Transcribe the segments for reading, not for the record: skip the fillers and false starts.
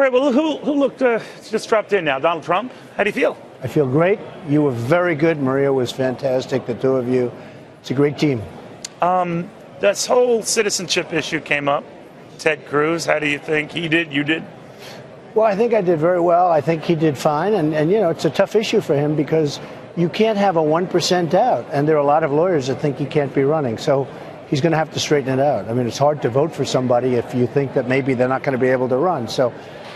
right, well, who looked just dropped in now? Donald Trump? How do you feel? I feel great. You were very good. Maria was fantastic. The two of you. It's a great team. This whole citizenship issue came up. Ted Cruz, how do you think he did? You did? Well, I think I did very well. I think he did fine. And you know, it's a tough issue for him because you can't have a 1% doubt. And there are a lot of lawyers that think he can't be running. So he's going to have to straighten it out. I mean, it's hard to vote for somebody if you think that maybe they're not going to be able to run. So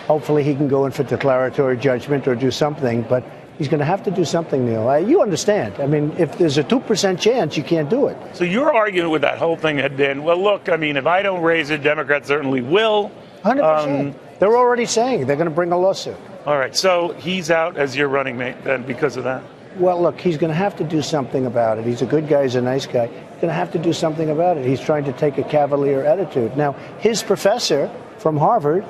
hopefully he can go in for declaratory judgment or do something. But he's going to have to do something, Neil. You understand. I mean, if there's a 2% chance, you can't do it. So your argument with that whole thing had been, well, look, I mean, if I don't raise it, Democrats certainly will. 100%. They're already saying they're going to bring a lawsuit. All right. So he's out as your running mate then because of that? Well, look, he's going to have to do something about it. He's a good guy. He's a nice guy. He's going to have to do something about it. He's trying to take a cavalier attitude. Now, his professor from Harvard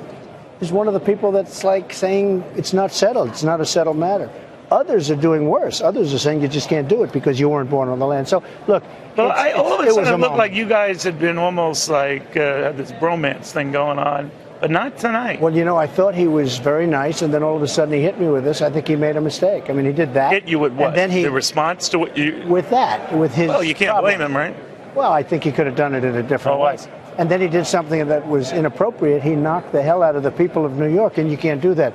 is one of the people that's like saying it's not settled. It's not a settled matter. Others are doing worse. Others are saying you just can't do it because you weren't born on the land. So, look. But all of a sudden it looked like you guys had been almost like had this bromance thing going on, but not tonight. Well, you know, I thought he was very nice, and then all of a sudden he hit me with this. I think he made a mistake. I mean, he did that. Hit you with what? And then the response to what you... With that, with his... Well, you can't blame him, right? Well, I think he could have done it in a different way. And then he did something that was inappropriate. He knocked the hell out of the people of New York, and you can't do that.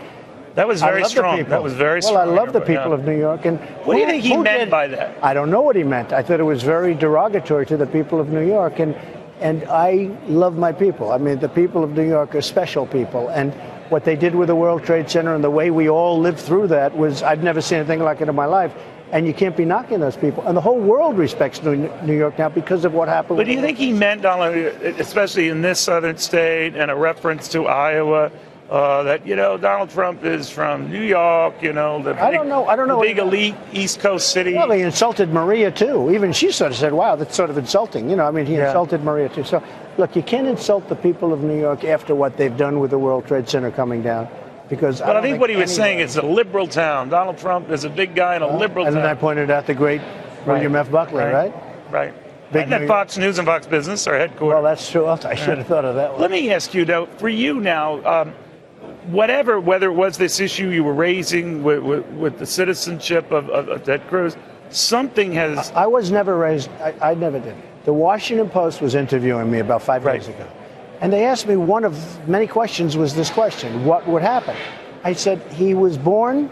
That was very strong. That was very strong. Well, I love the people of New York. And what do you think he meant by that? I don't know what he meant. I thought it was very derogatory to the people of New York. And I love my people. I mean, the people of New York are special people. And what they did with the World Trade Center and the way we all lived through that was, I've never seen anything like it in my life. And you can't be knocking those people. And the whole world respects New York now because of what happened. But do you think he meant, Donald, especially in this southern state, and a reference to Iowa, that, you know, Donald Trump is from New York, you know, I don't know. The big elite East Coast city. Well, he insulted Maria, too. Even she sort of said, wow, that's sort of insulting. You know, I mean, he insulted Maria, too. So, look, you can't insult the people of New York after what they've done with the World Trade Center coming down. Because I think what he was saying is a liberal town. Donald Trump is a big guy in a liberal town. And then I pointed out the great William F. Buckley, right? Right. And at Fox News and Fox Business are headquartered. Well, that's true. I should have thought of that one. Let me ask you, though, for you now, whether it was this issue you were raising with the citizenship of Ted Cruz, something has... I was never raised. I never did. The Washington Post was interviewing me about 5 days ago. And they asked me, one of many questions was this question: what would happen? I said, he was born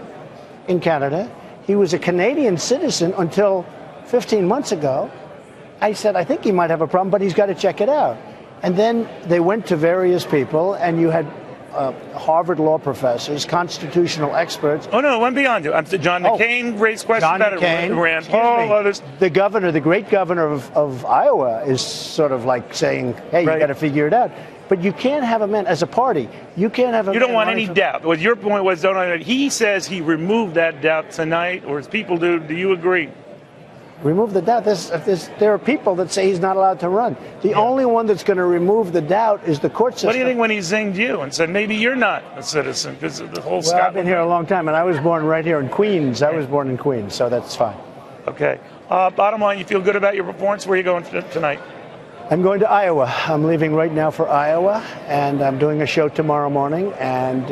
in Canada. He was a Canadian citizen until 15 months ago. I said, I think he might have a problem, but he's got to check it out. And then they went to various people, and you had Harvard law professors, constitutional experts. Oh, no, it went beyond you. John McCain raised questions about it. Rand Paul, others. The governor, the great governor of Iowa, is sort of like saying, hey, you got to figure it out. But you can't have a man, as a party, you can't have a man. You don't want any doubt. What your point was, he says he removed that doubt tonight, or as people do. Do you agree? Remove the doubt. There are people that say he's not allowed to run. The only one that's going to remove the doubt is the court system. What do you think when he zinged you and said maybe you're not a citizen because of the whole Well, I've been here a long time, and I was born right here in Queens. I was born in Queens, so that's fine. Okay. Bottom line, you feel good about your performance? Where are you going tonight? I'm going to Iowa. I'm leaving right now for Iowa, and I'm doing a show tomorrow morning. And,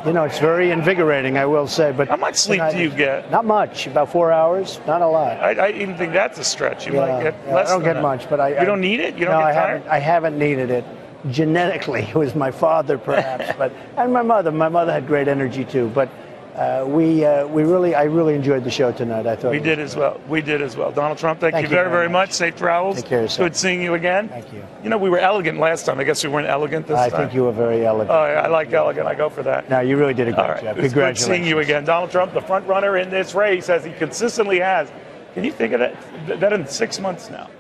you know, it's very invigorating, I will say. But how much sleep do you get? Not much, about 4 hours, not a lot. I even think that's a stretch. You might get less. I don't get much, but You don't need it? You don't get tired? I haven't needed it. Genetically, it was my father, perhaps, and my mother. My mother had great energy, too. But I really enjoyed the show tonight. I thought we did as well. We did as well. Donald Trump, thank you very, very much. Safe travels. Take care of yourself. Good seeing you again. Thank you. You know, we were elegant last time. I guess we weren't elegant this time. I think you were very elegant. Oh, I like elegant. I go for that. No, you really did a great job. Congratulations. Good seeing you again. Donald Trump, the front runner in this race, as he consistently has. Can you think of that in 6 months now?